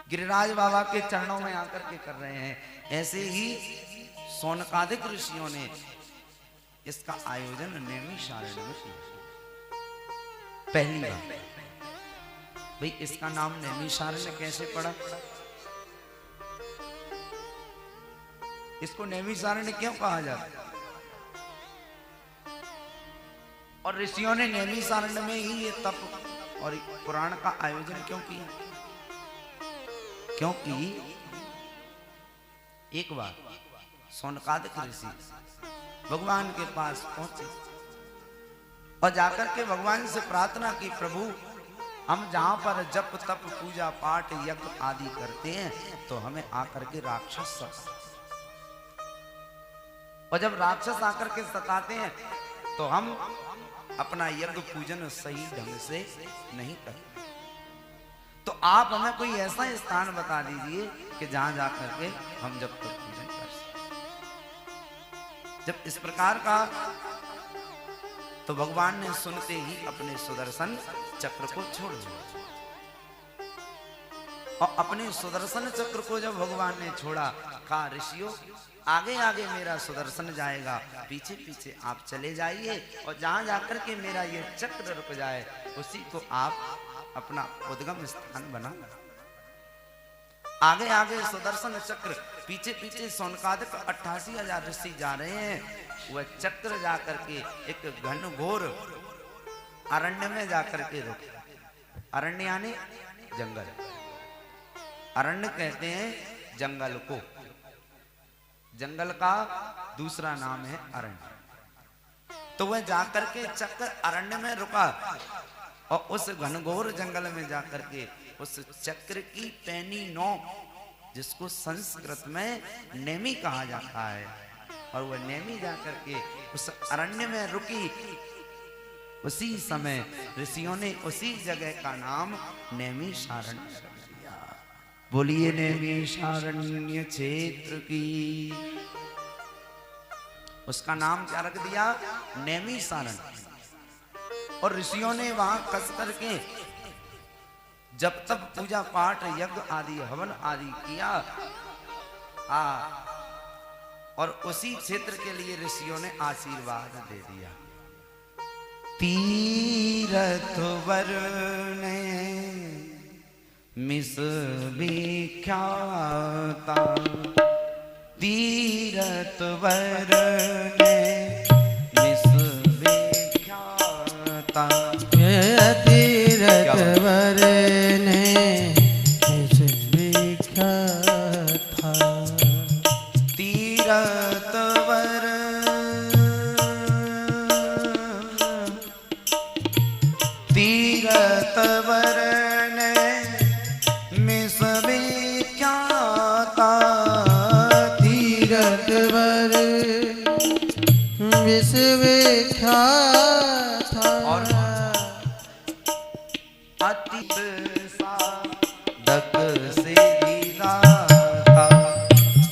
गिरिराज बाबा के चरणों में आकर के कर रहे हैं। ऐसे ही शौनकादिक ऋषियों ने इसका आयोजन नैमिषारण्य में किया पहली बार। भाई इसका नाम नैमिषारण्य कैसे पड़ा? इसको नैमिषारण्य क्यों कहा जाता है? और ऋषियों ने नैमिषारण्य में ही ये तप और पुराण का आयोजन क्यों किया? क्योंकि एक बार शौनकादिक ऋषि भगवान के पास पहुंचे और जाकर के भगवान से प्रार्थना की, प्रभु हम जहां पर जप तप पूजा पाठ यज्ञ आदि करते हैं तो हमें आकर के राक्षस सताते, और जब राक्षस आकर के सताते हैं तो हम अपना यज्ञ पूजन सही ढंग से नहीं करते, तो आप हमें कोई ऐसा स्थान बता दीजिए कि जहां जाकर के हम जब तक पूजन कर सकते। जब इस प्रकार का तो भगवान ने सुनते ही अपने सुदर्शन चक्र को छोड़ दिया, और अपने सुदर्शन चक्र को जब भगवान ने छोड़ा, कहा ऋषियों आगे आगे मेरा सुदर्शन जाएगा, पीछे पीछे आप चले जाइए, और जहां जाकर के मेरा ये चक्र रुक जाए उसी को आप अपना उद्गम स्थान बना। आगे आगे सुदर्शन चक्र, पीछे पीछे शौनकादिक 88,000 ऋषि जा रहे हैं। वह चक्र जाकर के एक घनघोर अरण्य में जाकर के रुके। अरण्य यानी जंगल, अरण्य कहते हैं जंगल को, जंगल का दूसरा नाम है अरण्य। तो वह जाकर के चक्र अरण्य में रुका, और उस घनघोर जंगल में जाकर के उस चक्र की पैनी नोक, जिसको संस्कृत में नेमी कहा जाता है, और वह नेमी जाकर के उस अरण्य में रुकी। उसी समय ऋषियों ने उसी जगह का नाम नैमिषारण्य रख दिया। बोलिए नैमिषारण्य क्षेत्र की। उसका नाम क्या रख दिया? नैमिषारण्य। और ऋषियों ने वहां कस करके जब तब पूजा पाठ यज्ञ आदि हवन आदि किया, और उसी क्षेत्र के लिए ऋषियों ने आशीर्वाद दे दिया। तीरथ वरने मिस विख्याता, तीरथ वरने मिस विख्याता, तीरथ वरने मिस विख्याता, तीरथ वर तीरथ वरने मिस विख्याता, तीरथ वर मिस विख्याता, और अतीत साधक सिद्धि दाता,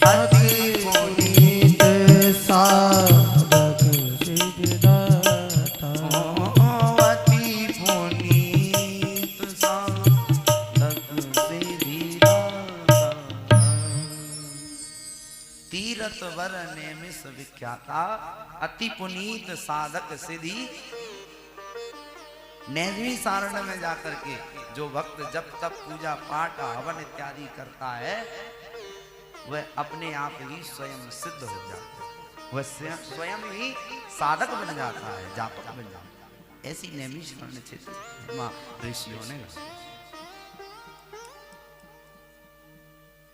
अति पुनीत साधक सिद्धि दाता, अति पुनीत साधक सिद्धि दाता, तीरथ वर नेमिष विख्याता, अति पुनीत साधक सिद्धि। नैमिषारण्य में जाकर के जो भक्त जब तब पूजा पाठ हवन इत्यादि करता है, वह अपने आप ही स्वयं सिद्ध हो जाता है, वह स्वयं ही साधक बन जाता है, जापक बन जाता है। ऐसी नैमिषारण्य क्षेत्र मां ऋषियों ने।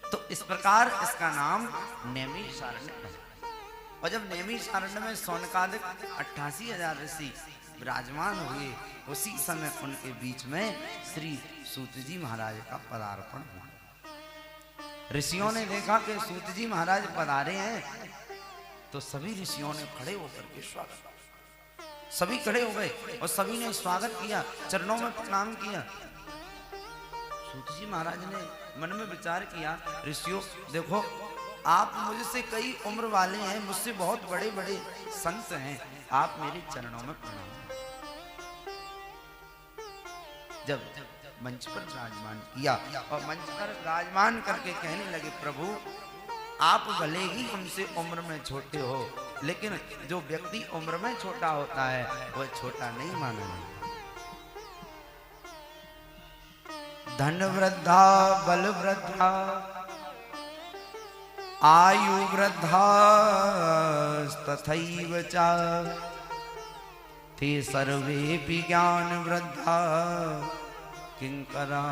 तो इस प्रकार इसका नाम नैमिषारण्य है। और जब नैमिषारण्य में शौनकादिक 88,000 ऋषि विराजमान हुए, उसी समय उनके बीच में श्री सूत जी महाराज का पदार्पण हुआ। ऋषियों ने देखा कि सूत जी महाराज पधारे हैं, तो सभी ऋषियों ने खड़े होकर के स्वागत, सभी खड़े हो गए और सभी ने स्वागत किया, चरणों में प्रणाम किया। सूत जी महाराज ने मन में विचार किया, ऋषियों देखो आप मुझसे कई उम्र वाले हैं, मुझसे बहुत बड़े बड़े संत हैं, आप मेरे चरणों में प्रणाम। जब मंच पर विराजमान किया और मंच पर विराजमान करके कहने लगे, प्रभु आप भले ही हमसे उम्र में छोटे हो, लेकिन जो व्यक्ति उम्र में छोटा होता है वह छोटा नहीं माना जाता। धन वृद्धा बल वृद्धा आयु वृद्धा तथैव च ते सर्वेपि ज्ञान वृद्धा किंकरा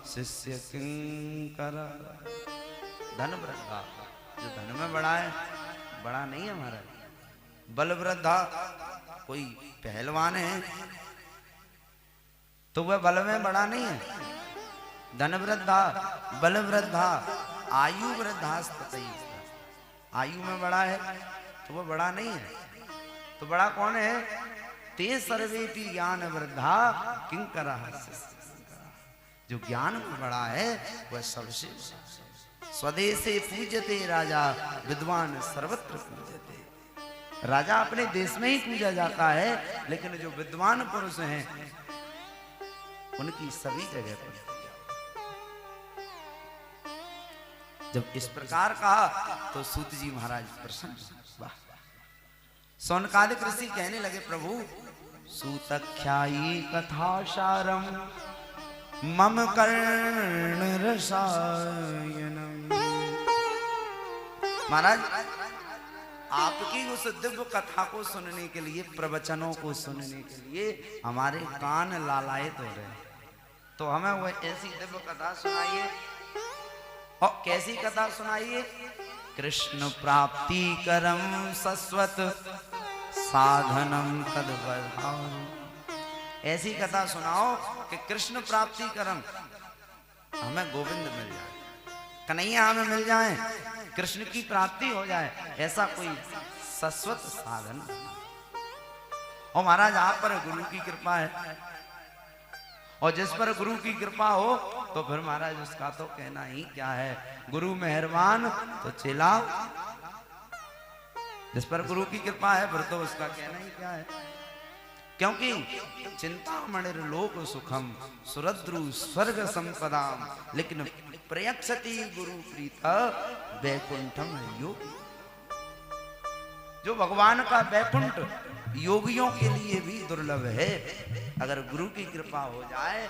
शिष्य किंकरा। धन वृद्धा, जो धन में बड़ा है, बड़ा नहीं है हमारा। बल वृद्धा, कोई पहलवान है तो वह बल में बड़ा नहीं है। धन वृद्धा बल वृद्धा आयु वृद्धा, आयु में बड़ा है तो वह बड़ा नहीं है। तो बड़ा कौन है? ते सर्वेपि ज्ञान वृद्धा किंकरा। जो ज्ञान में बड़ा है वह सबसे। स्वदेशे पूज्यते राजा विद्वान सर्वत्र पूज्यते। राजा अपने देश में ही पूजा जाता है, लेकिन जो विद्वान पुरुष हैं उनकी सभी जगह पर। जब इस प्रकार कहा तो सूत जी महाराज प्रसन्न। वाह। सौनकादिक ऋषि कहने लगे, प्रभु सूतख्यायी कथा सारम मम कर्ण रसायनम। महाराज आपकी उस दिव्य कथा को सुनने के लिए, प्रवचनों को सुनने के लिए हमारे कान लालायित हो रहे हैं, तो हमें वह ऐसी दिव्य कथा सुनाइए। और कैसी कथा सुनाइए? कृष्ण प्राप्ति करम सस्वत साधनम तद्वधाम। ऐसी कथा सुनाओ कि कृष्ण प्राप्ति करम, हमें गोविंद मिल जाए, कन्हैया हमें मिल जाए, कृष्ण की प्राप्ति हो जाए, ऐसा कोई सस्वत साधन। और महाराज आप पर गुरु की कृपा है, और जिस पर गुरु की कृपा हो तो फिर महाराज उसका तो कहना ही क्या है। गुरु मेहरबान तो चेला, जिस पर गुरु की कृपा है फिर तो उसका कहना ही क्या है। क्योंकि चिंतामणिर लोक सुखम सुरद्रु स्वर्ग संपदाम, लेकिन प्रयक्षति गुरु प्रीता वैकुंठम योगी। जो भगवान का वैकुंठ योगियों के लिए भी दुर्लभ है। अगर गुरु की कृपा हो जाए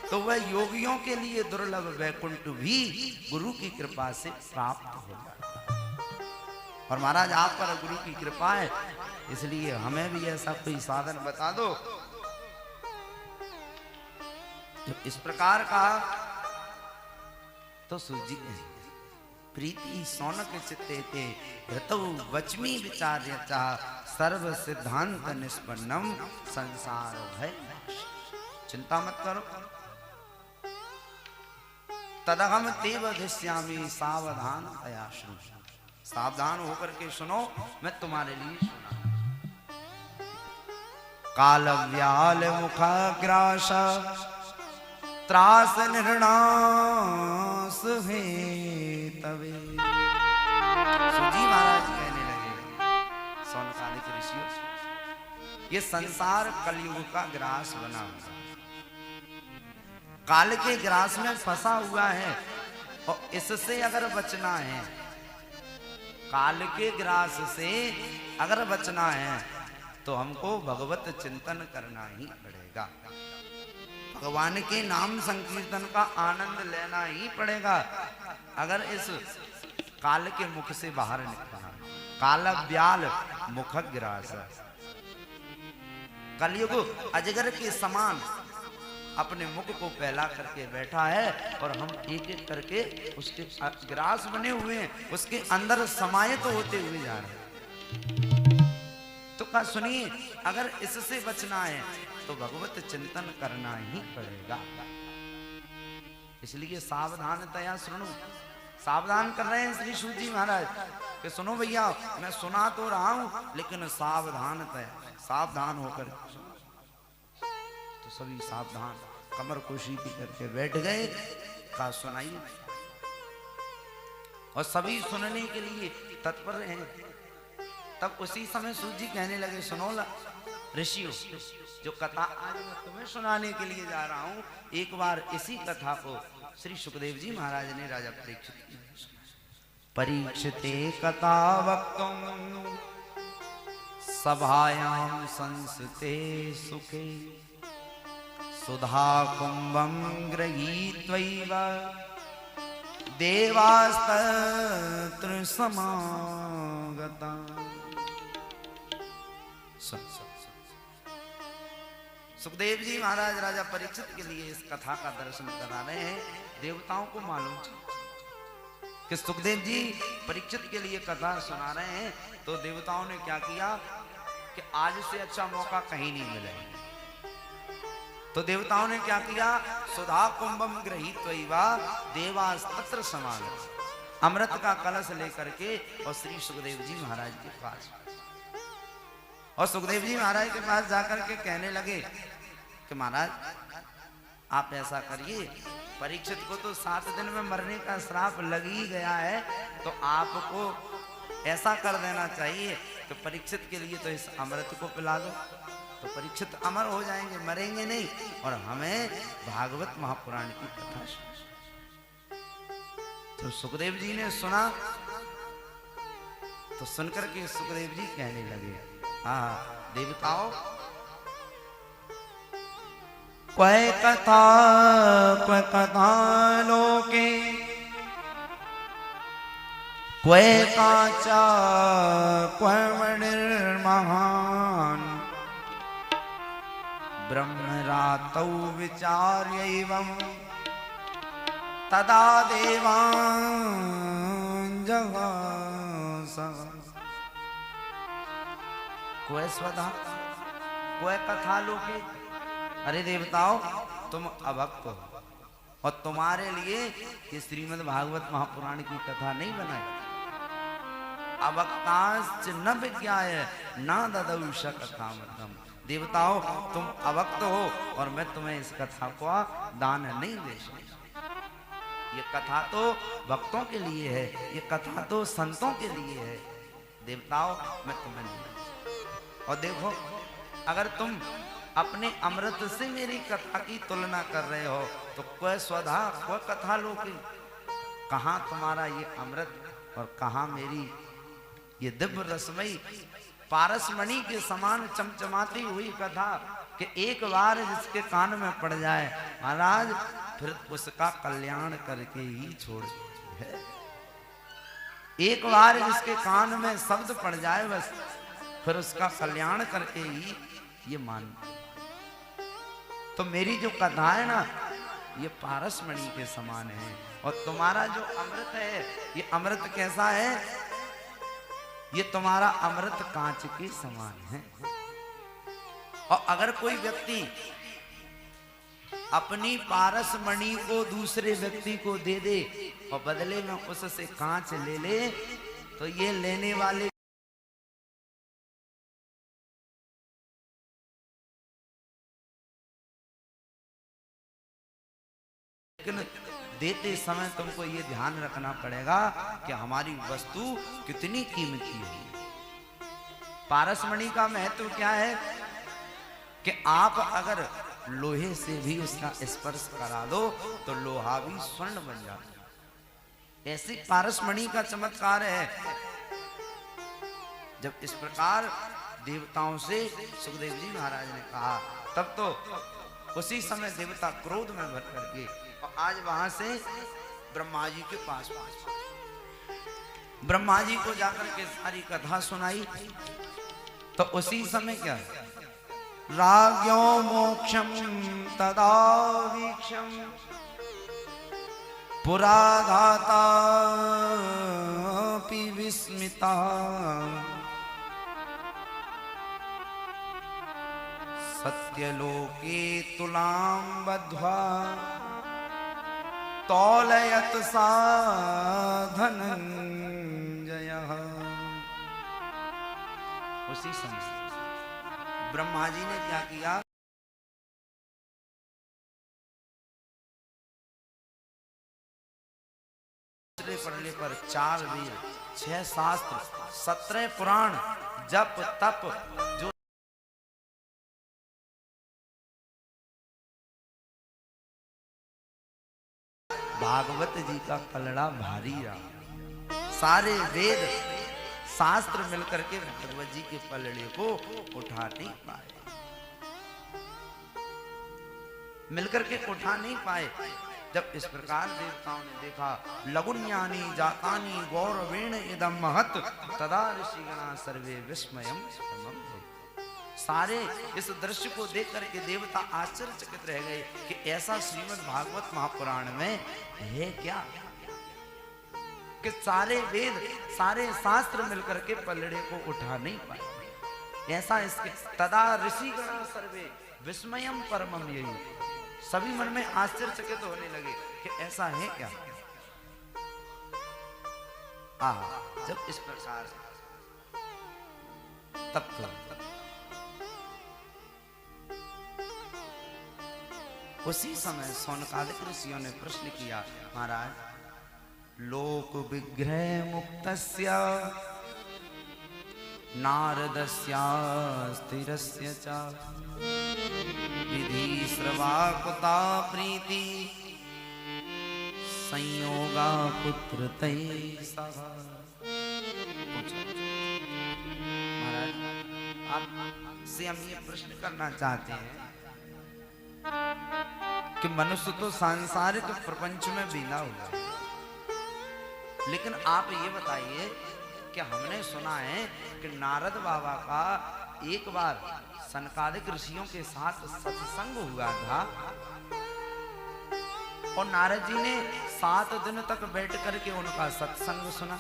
तो वह योगियों के लिए दुर्लभ वैकुंठ भी गुरु की कृपा से प्राप्त हो जाता है। और महाराज आप पर गुरु की कृपा है, इसलिए हमें भी ऐसा कोई साधन बता दो। जब इस प्रकार कहा तो सूजी प्रीति सौनक चित्ते ते ऋतु वचमी विचार्य चा सर्व सिद्धांत निष्पन्नम संसार भय। चिंता मत करो, तदहम तेव धिष्यामि सावधान तया श्रु। सावधान होकर के सुनो, मैं तुम्हारे लिए सुना। काल व्याल मुखाग्रास त्रास निर्णास है तवे। सूजी महाराज कहने लगे, सौनकादिक ऋषियों, ये संसार कलयुग का ग्रास बना हुआ, काल के ग्रास में फंसा हुआ है, और इससे अगर बचना है, काल के ग्रास से अगर बचना है तो हमको भगवत चिंतन करना ही पड़ेगा। भगवान के नाम संकीर्तन का आनंद लेना ही पड़ेगा। अगर इस काल के मुख से बाहर निकलना, काल व्याल मुख ग्रास, कलयुग अजगर के समान अपने मुख को फैला करके बैठा है, और हम एक एक करके उसके ग्रास बने हुए हैं, उसके अंदर समाहित होते हुए जा रहे हैं। तो कहा सुनिए, अगर इससे बचना है तो भगवत चिंतन करना ही पड़ेगा। इसलिए सावधानतया सुनो। सावधान कर रहे हैं श्री सूजी महाराज कि सुनो भैया, मैं सुना तो रहा हूं, लेकिन सावधानतया, सावधान होकर। तो सभी सावधान कमर कुशी की करके बैठ गए। कहा सुनाइए, और सभी सुनने के लिए तत्पर हैं। तब उसी समय सूजी कहने लगे, सुनो ला, ऋषियों, जो कथा आज मैं तुम्हें सुनाने के लिए जा रहा हूं, एक बार इसी कथा को श्री सुखदेव जी महाराज ने राजा परीक्षित की। परीक्षिते कथा वक्तुम सभायां संस्ते सुखे सुधा कुंभं गृहीत्वैव देवास्तत्र समागता। सुखदेव जी महाराज राजा परीक्षित के लिए इस कथा का दर्शन करा रहे हैं। देवताओं को मालूम कि सुखदेव जी परीक्षित के लिए कथा सुना रहे हैं, तो देवताओं ने क्या किया कि आज से अच्छा मौका कहीं नहीं मिलेगा। तो देवताओं ने क्या किया, सुधा कुंभम गृहीत्वैवा देवास्तत्र समागता, अमृत का कलश लेकर के और श्री सुखदेव जी महाराज के पास, और सुखदेव जी महाराज के पास जाकर के कहने लगे कि महाराज आप ऐसा करिए, परीक्षित को तो 7 दिन में मरने का श्राप लग ही गया है, तो आपको ऐसा कर देना चाहिए कि परीक्षित के लिए तो इस अमृत को पिला दो, तो परीक्षित अमर हो जाएंगे, मरेंगे नहीं, और हमें भागवत महापुराण की कथा सुना। तो सुखदेव जी ने सुना, तो सुनकर के सुखदेव जी कहने लगे, हाँ देवताओं, क्वै कथा लोके क्वै काचा क्वै मणिर्महान् ब्रह्मरातौ विचार्यैवं तदा देवान् जगास। क्वै स्वधा क्वै कथा लोके, अरे देवताओं तुम अभक्त हो, और तुम्हारे लिए ये श्रीमद् भागवत महापुराण की कथा नहीं बनाई। अभक्ताश्च न विज्ञाय न ददौ कथामृतम्, देवताओं तुम अभक्त हो और मैं तुम्हें इस कथा को दान नहीं दे सकता। ये कथा तो भक्तों के लिए है, ये कथा तो संतों के लिए है, देवताओं मैं तुम्हें नहीं। और देखो, अगर तुम अपने अमृत से मेरी कथा की तुलना कर रहे हो, तो क्वै स्वधा क्वै कथा लोके, कहाँ तुम्हारा ये अमृत और कहाँ मेरी ये दिव्य रसमयी पारसमणि के समान चमचमाती हुई कथा कि एक बार जिसके कान में पड़ जाए महाराज फिर उसका कल्याण करके ही छोड़ है। एक बार जिसके कान में शब्द पड़ जाए बस फिर उसका कल्याण करके ही ये मान। तो मेरी जो कथा है ना, ये पारसमणि के समान है, और तुम्हारा जो अमृत है, ये अमृत कैसा है, ये तुम्हारा अमृत कांच के समान है। और अगर कोई व्यक्ति अपनी पारसमणि को दूसरे व्यक्ति को दे दे और बदले में उससे कांच ले ले, तो ये लेने वाले लेकिन देते समय तुमको ये ध्यान रखना पड़ेगा कि हमारी वस्तु कितनी कीमती है। पारसमणि का महत्व क्या है कि आप अगर लोहे से भी उसका स्पर्श करा दो तो लोहा भी स्वर्ण बन जाता है। ऐसी पारसमणि का चमत्कार है। जब इस प्रकार देवताओं से सुखदेव जी महाराज ने कहा, तब तो उसी समय देवता क्रोध में भर करके और आज वहां से ब्रह्मा जी के पास ब्रह्मा जी को जाकर के सारी कथा सुनाई। तो उसी समय क्या, राज्ञो मोक्षम तदा वीक्षम पुरा धातापि विस्मिता सत्यलोके तुलां बद्ध्वा तौलयत सा धनंजयः। उसी समय ब्रह्मा जी ने क्या किया, पढ़ने पर 4 वेद, 6 शास्त्र, 17 पुराण, जप तप जो भागवत जी का पलड़ा भारी रहा। सारे वेद शास्त्र मिलकर के भागवत जी के पलड़े को उठा नहीं पाए, मिलकर के उठा नहीं पाए। जब इस प्रकार देवताओं ने देखा, लघुन्यानी जातानी गौरवेण इदम महत तदा ऋषिगणा सर्वे विस्मयम समम। सारे इस दृश्य को देख करके देवता आश्चर्यचकित रह गए कि ऐसा श्रीमद् भागवत महापुराण में है क्या, कि सारे वेद सारे शास्त्र मिलकर के पलड़े को उठा नहीं पाए। ऐसा इसके तदा ऋषिगणा सर्वे विस्मयम परमम, यही सभी मन में आश्चर्यचकित होने लगे कि ऐसा है क्या। जब इस प्रकार तब तो उसी समय शौनकादिक ऋषियों ने प्रश्न किया, महाराज लोक विग्रह मुक्तस्य नारदस्य स्थिरस्य च विधि श्रवाकुता प्रीति संयोगा पुत्र तय सह। महाराज आपसे हम ये प्रश्न करना चाहते हैं कि मनुष्य तो सांसारिक प्रपंच में बीना हुआ है, लेकिन आप ये बताइए कि हमने सुना है कि नारद बाबा का एक बार सनकादिक ऋषियों के साथ सत्संग हुआ था और नारद जी ने 7 दिन तक बैठ करके उनका सत्संग सुना।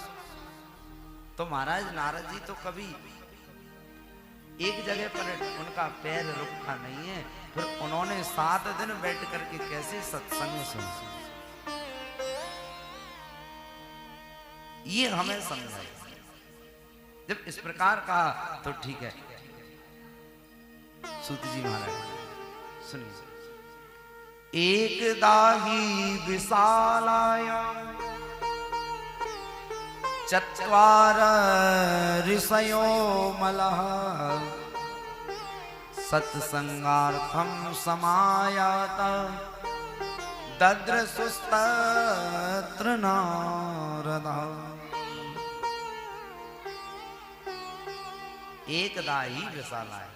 तो महाराज नारद जी तो कभी एक जगह पर उनका पैर रुकता नहीं है, फिर उन्होंने 7 दिन बैठ करके कैसे सत्संग सुना, ये हमें समझाइए। जब इस प्रकार कहा तो ठीक है। सूत जी महाराज सुनिए, एक दाही विशालायां चत्वार ऋषयो मलः सत्संगार्थम समायाता दद्रसुस्तत्र नारदा। एकदा ही विशाला है।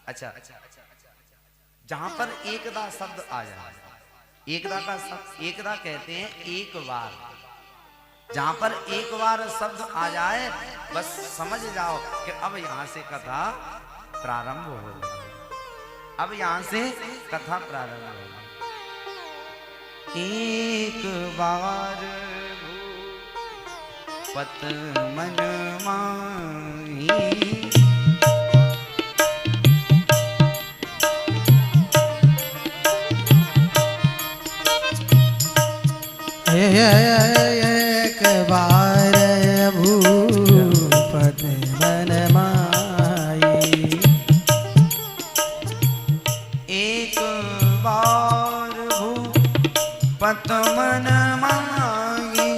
अच्छा, जहां पर एकदा शब्द आ जाए, एकदा का शब्द एकदा कहते हैं एक बार, जहां पर एक बार शब्द आ जाए बस समझ जाओ कि अब यहां से कथा प्रारंभ होगी, अब यहां से कथा प्रारंभ होगी। एक बार पत मन माही एक बार भूपत मन माही, एक बार भूपत मन माही,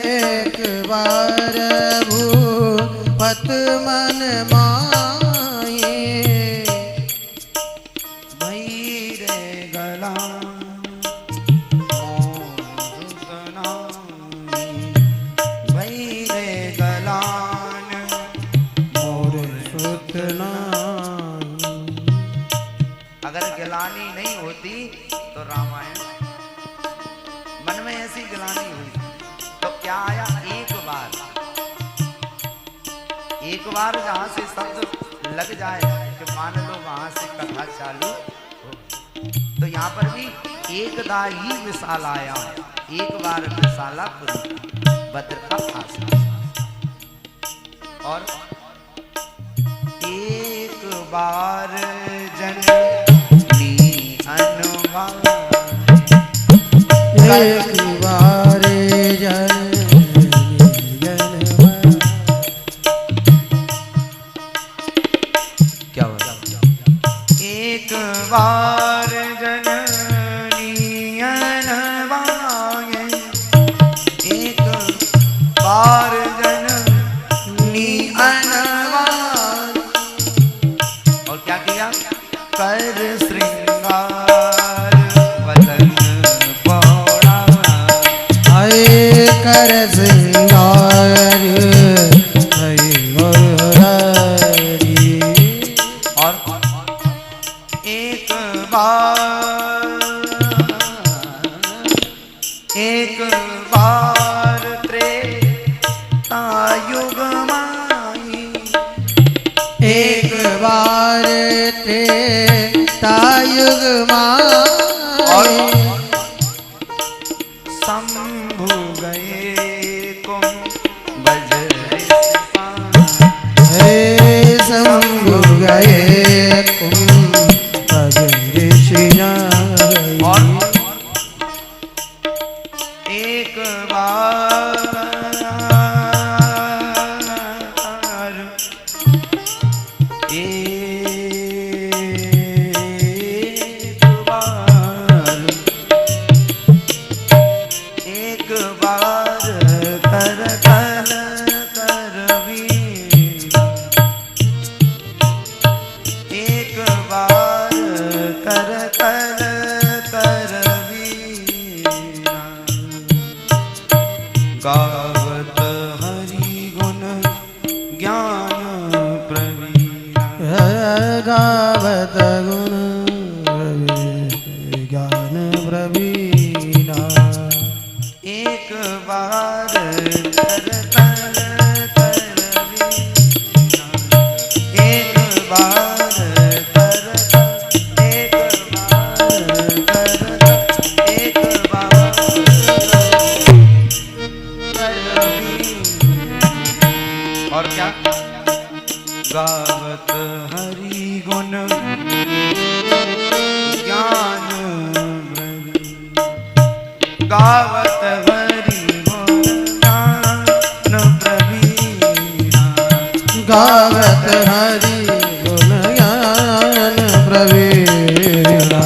एक बार भूपत मन माही, भैरे गला गिलानी नहीं होती तो रामायण मन में ऐसी गिलानी हुई तो क्या आया, एक बार जहां से शब्द लग जाए कि मान लो वहां से कथा चालू हो, तो यहाँ पर भी एकदा ही विशाल आया, एक बार विशाला भद्र का आसन और एक बार जन एक बार जन क्या होगा, एक बार जननी अनवाए, एक बार जननी अनवाए, और क्या किया, कर श्रृंगार वदन पौड़ा एक बार त्रेता युग माई, एक बार त्रेता युग माई, शंभु गए कुंभज हे शंभु गए कुंभज ऋषियाँ। और एक बार एक बार कर कर करवीर, एक बार कर कर करवीर, गावत हरि गुण ज्ञान प्रवीण, गावत गुण ज्ञान प्रवीणा। एक बार कर कर करवीणा, एक बार कर एक बार कर एक बार करवीणा। और क्या? गावत हरि गुण ज्ञान प्रवीण, गावत हरि गुण ज्ञान प्रवीणा, गावत हरि गुण ज्ञान प्रवीणा।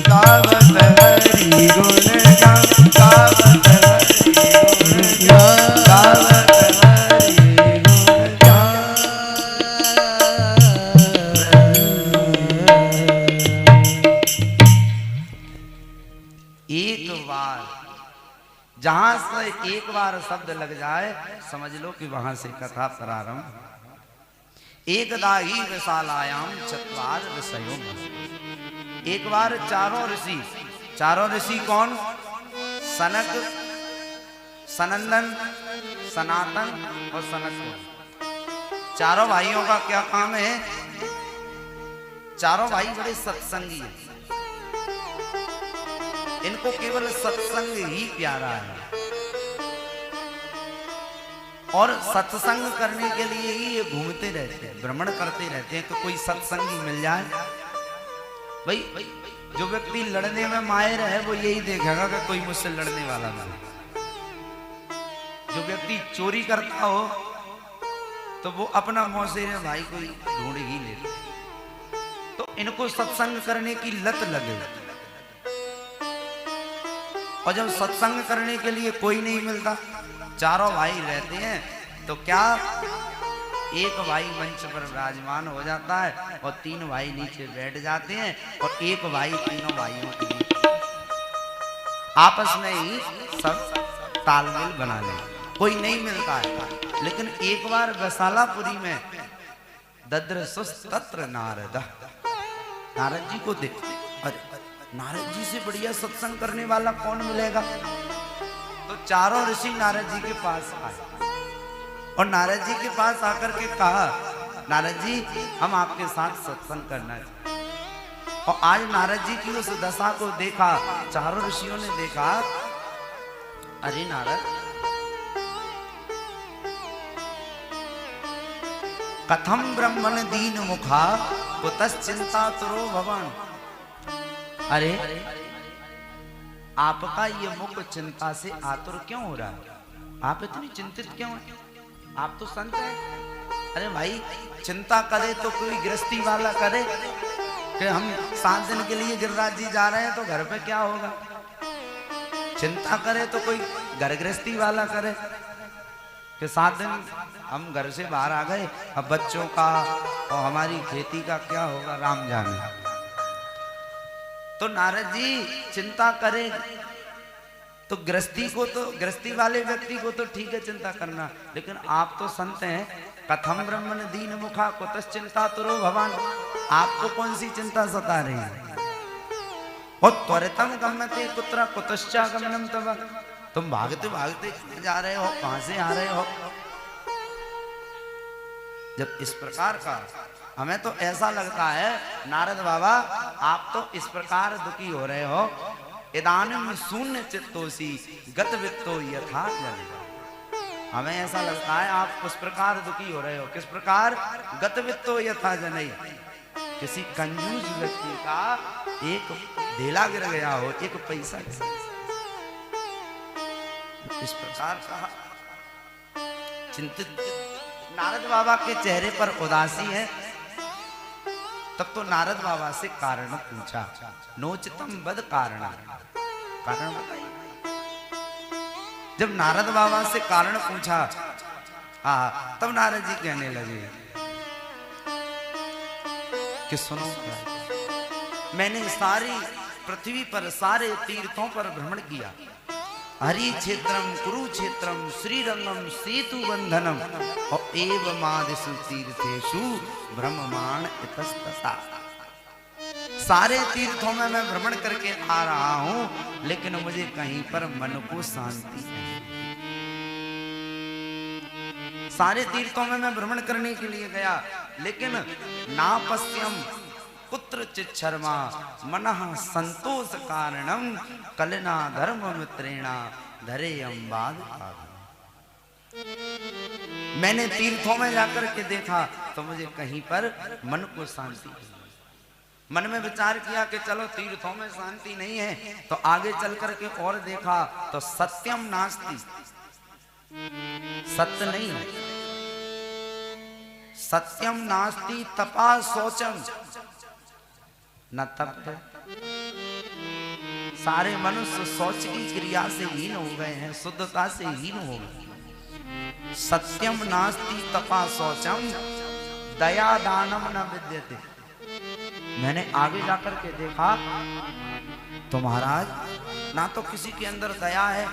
गावत हरि गुण ज्ञान, गावत हरि गुण ज्ञान, गावत हरि गुण ज्ञान। एक बार जहां से एक बार शब्द लग जाए समझ लो कि वहां से कथा प्रारंभ। एकदा ही विशालायाम चत्वार ऋषयो, एक बार चारों ऋषि कौन? सनक, सनंदन, सनातन और सनक। चारों भाइयों का क्या काम है? चारों भाई बड़े सत्संगी हैं, इनको केवल सत्संग ही प्यारा है और सत्संग करने के लिए ही ये घूमते रहते हैं, भ्रमण करते रहते हैं कि कोई सत्संगी मिल जाए। भाई जो व्यक्ति लड़ने में माहिर है वो यही देखेगा कि कोई मुझसे लड़ने वाला मिले। जो व्यक्ति चोरी करता हो तो वो अपना मौसेरे भाई को ढूंढ ही लेता। तो इनको सत्संग करने की लत लगे, और जब सत्संग करने के लिए कोई नहीं मिलता, चारों भाई रहते हैं, तो क्या एक भाई मंच पर विराजमान हो जाता है और तीन भाई नीचे बैठ जाते हैं और एक भाई तीनों भाइयों के बीच आपस में ही सब तालमेल बना ले। कोई नहीं मिलता है, लेकिन एक बार वैशालापुरी में दद्रसुस तत्र नारद, नारद जी को देखते, अरे नारद जी से बढ़िया सत्संग करने वाला कौन मिलेगा? तो चारों ऋषि नारद जी के पास आए और नारद जी के पास आकर के कहा, नारद जी हम आपके साथ सत्संग करना चाहते। और आज नारद जी की उस दशा को देखा, चारों ऋषियों ने देखा, अरे नारद, कथम ब्रह्मण दीन मुखा कुतश्चिंता तुरो भवन। अरे आपका ये मुख चिंता से आतुर क्यों हो रहा है? आप इतनी चिंतित क्यों हैं? आप तो संत हैं। अरे भाई, चिंता करे तो कोई गृहस्थी वाला करे कि हम 7 दिन के लिए गिरिराज जी जा रहे हैं तो घर पे क्या होगा। चिंता करे तो कोई घर गृहस्थी वाला करे कि 7 दिन हम घर से बाहर आ गए, अब बच्चों का और हमारी खेती का क्या होगा, राम जाने। तो नारद जी चिंता करे तो गृहस्थी वाले व्यक्ति को तो ठीक है चिंता करना, लेकिन आप तो संत हैं। कथम ब्रह्मण दीन मुखा कुतश्चिंता तुरो भवान, आपको कौन सी चिंता सता रही है? और त्वरितम गम्यते कुत्र कुतश्चागमनम तव, तुम भागते भागते कहाँ जा रहे हो, कहां से आ रहे हो। जब इस प्रकार का हमें तो ऐसा लगता है नारद बाबा आप तो इस प्रकार दुखी हो रहे हो, इदानीं शून्य चित्तोसी गत वित्तो यथा जले। हमें ऐसा लगता है आप उस प्रकार दुखी हो रहे हो, किस प्रकार, गत वित्तो यथा जने, किसी कंजूस व्यक्ति का एक ढेला गिर गया हो, एक पैसा इस प्रकार का चिंतित नारद बाबा के चेहरे पर उदासी है। तब तो नारद बाबा से कारण पूछा, नोचितम बद कारण, कारण बताइए। जब नारद बाबा से कारण पूछा, तब नारद जी कहने लगे कि सुनो, मैंने सारी पृथ्वी पर सारे तीर्थों पर भ्रमण किया, हरि क्षेत्रम कुरुक्षेत्रम श्रीरंगम सेतु बंधनम और एवमादिषु तीर्थेषु ब्रह्ममाण इतस्तता। सारे तीर्थों में मैं भ्रमण करके आ रहा हूं, लेकिन मुझे कहीं पर मन को शांति नहीं। सारे तीर्थों में मैं भ्रमण करने के लिए गया, लेकिन नापस्यम कुत्रचित् शर्मा मनः संतोष कारणम कलिना धर्म मित्रेणा धरे अम्बाद। मैंने तीर्थों में जाकर के देखा तो मुझे कहीं पर मन को शांति नहीं। मन में विचार किया कि चलो तीर्थों में शांति नहीं है, तो आगे चल करके और देखा तो सत्यम नास्ति, सत्य नहीं है। सत्यम नास्ति तपा शौचम, न तप है। सारे मनुष्य शौच की क्रिया से हीन हो गए हैं, शुद्धता से हीन हो गए। सत्यम नास्ति तपा शौचम दया दानम न विद्यते। मैंने आगे जाकर के देखा तो महाराज ना तो किसी के अंदर दया है,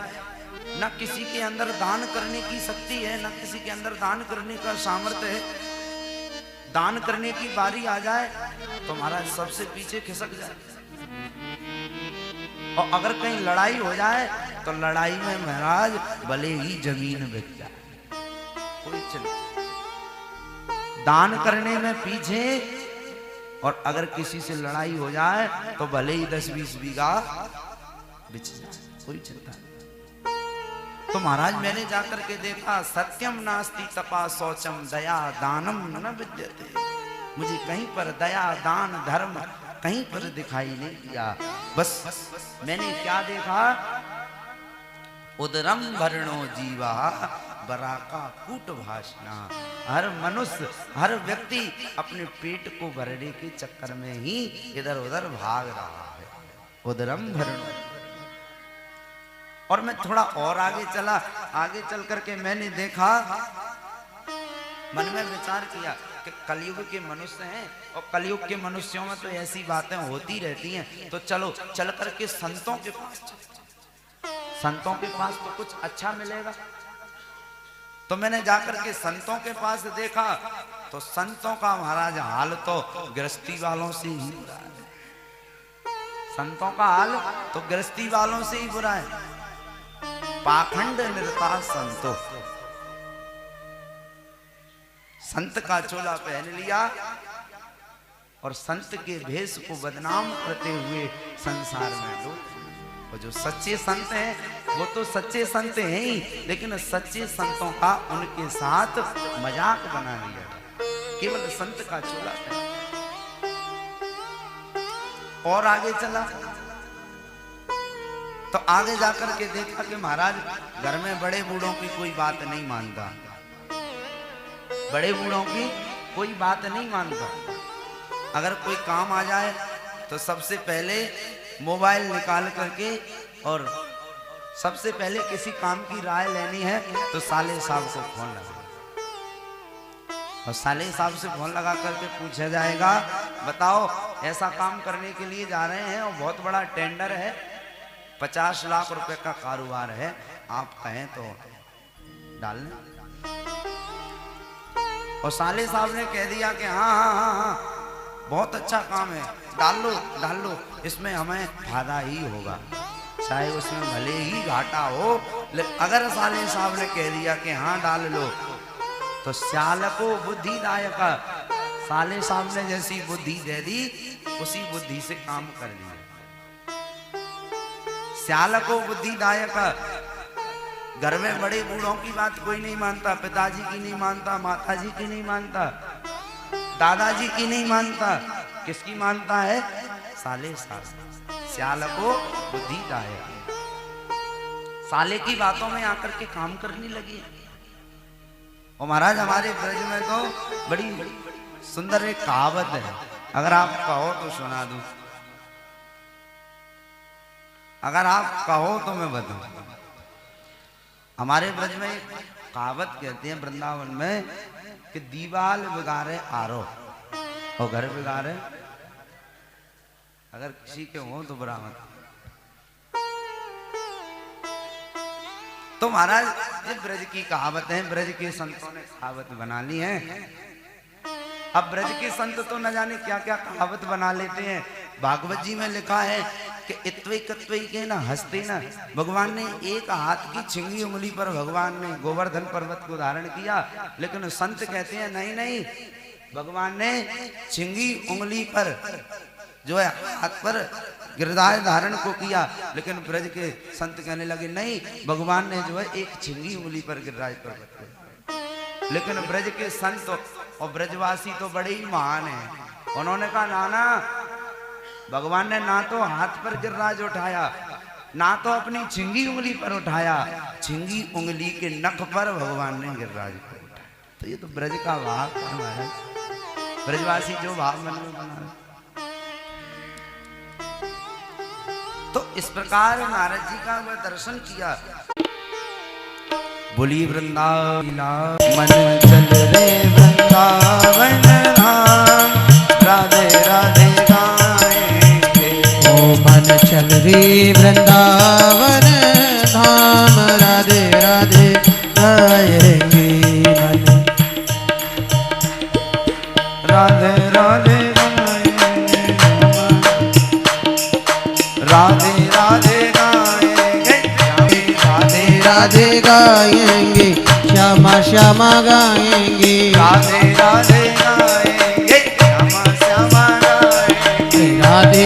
ना किसी के अंदर दान करने की शक्ति है, ना किसी के अंदर दान करने का सामर्थ्य है। दान करने की बारी आ जाए तो महाराज सबसे पीछे खिसक जाए, और अगर कहीं लड़ाई हो जाए तो लड़ाई में महाराज भले ही जमीन बिक जाए, कोई चिंता। दान करने में पीछे, और अगर किसी से लड़ाई हो जाए तो भले ही 10-20 बीघा बिच जाए, कोई चिंता नहीं। तो महाराज मैंने जाकर के देखा सत्यम नास्ति तपा शौचम दया दानम न विद्यते। मुझे कहीं पर दया दान धर्म कहीं पर दिखाई नहीं दिया। बस मैंने क्या देखा, उदरम भरणो जीवा बराका कूट भाषणा। हर मनुष्य हर व्यक्ति अपने पेट को भरने के चक्कर में ही इधर उधर भाग रहा है। उदरम भरणो। और मैं थोड़ा और आगे चला, आगे चल करके मैंने देखा, मन में विचार किया कि कलयुग के मनुष्य हैं, और कलयुग के मनुष्यों में तो ऐसी बातें होती रहती हैं, तो चलो चल करके संतों के पास, संतों के पास तो कुछ अच्छा मिलेगा। तो मैंने जाकर के संतों के पास देखा तो संतों का महाराज हाल तो गृहस्थी वालों से ही बुरा है। संतों का हाल तो गृहस्थी वालों से ही बुरा है। पाखंड निरता संतो, संत का चोला पहन लिया और संत के भेष को बदनाम करते हुए संसार में लोग। और जो सच्चे संत हैं वो तो सच्चे संत हैं ही, लेकिन सच्चे संतों का उनके साथ मजाक बना लिया, केवल संत का चोला पहन। और आगे चला तो आगे जाकर के देखा कि महाराज घर में बड़े बूढ़ों की कोई बात नहीं मानता, बड़े बूढ़ों की कोई बात नहीं मानता। अगर कोई काम आ जाए तो सबसे पहले मोबाइल निकाल करके, और सबसे पहले किसी काम की राय लेनी है तो साले साहब को फोन लगा, और साले साहब से फोन लगा करके पूछा जाएगा, बताओ ऐसा काम करने के लिए जा रहे हैं और बहुत बड़ा टेंडर है, 50 लाख रुपए का कारोबार है, आप कहें तो डाल लें। और साले साहब ने कह दिया कि हाँ हाँ हाँ हाँ बहुत अच्छा काम है, डाल लो, इसमें हमें फायदा ही होगा, चाहे उसमें भले ही घाटा हो। अगर साले साहब ने कह दिया कि हाँ डाल लो, तो स्याल को बुद्धिदायक, साले साहब ने जैसी बुद्धि दे दी उसी बुद्धि से काम कर लिया। स्याल को बुद्धिदायक, घर में बड़े बूढ़ों की बात कोई नहीं मानता, पिताजी की नहीं मानता, माताजी की नहीं मानता, दादाजी की नहीं मानता, किसकी मानता है? साले साहब। स्याल को बुद्धिदायक, साले की बातों में आकर के काम करने लगी। और महाराज हमारे ब्रज में तो बड़ी सुंदर एक कहावत है, अगर आप कहो तो सुना दूं, अगर आप कहो तो मैं बताऊं। हमारे ब्रज में एक कहावत कहते हैं वृंदावन में कि दीवाल बिगाड़े आरो और घर बिगाड़े, अगर किसी के हो तो बुरा मत। तो महाराज ये ब्रज की कहावत है, ब्रज के संतों ने कहावत बना ली है। अब ब्रज के संत तो न जाने क्या क्या कहावत बना लेते हैं। भागवत जी में लिखा है कि इत्वे कत्वे के न हंसते न, भगवान ने एक हाथ की छिंगी उंगली पर भगवान ने गोवर्धन पर्वत को धारण किया, लेकिन संत कहते हैं नहीं नहीं, भगवान ने छिंगी उंगली पर जो है हाथ पर गिरधार धारण को किया, लेकिन ब्रज के संत कहने लगे नहीं, भगवान ने जो है एक छिंगी उंगली पर गिरराज पर्वत को। लेकिन ब्रज के संत और ब्रजवासी तो बड़े ही महान हैं, उन्होंने कहा नाना, भगवान ने ना तो हाथ पर गिरराज उठाया, ना तो अपनी छिंगी उंगली पर उठाया, छिंगी उंगली के नख पर भगवान ने गिरराज पर उठाया। तो ये तो ब्रज का भाव है, ब्रजवासी जो भाव मन में बना रहे। तो इस प्रकार नारद जी का वह दर्शन किया। बोली वृंदावन मन चल रे वृंदावन धाम, राधे राधे गाएंगे। ओ मन चल रे वृंदावन धाम, राधे राधे गाएंगे। मन राधे राधे राधे राधे गाएंगे, राधे राधे गाएंगे, श्यामा श्यामा गाएंगे। राधे राधे गाएंगे, श्यामा श्यामा गाएंगे। राधे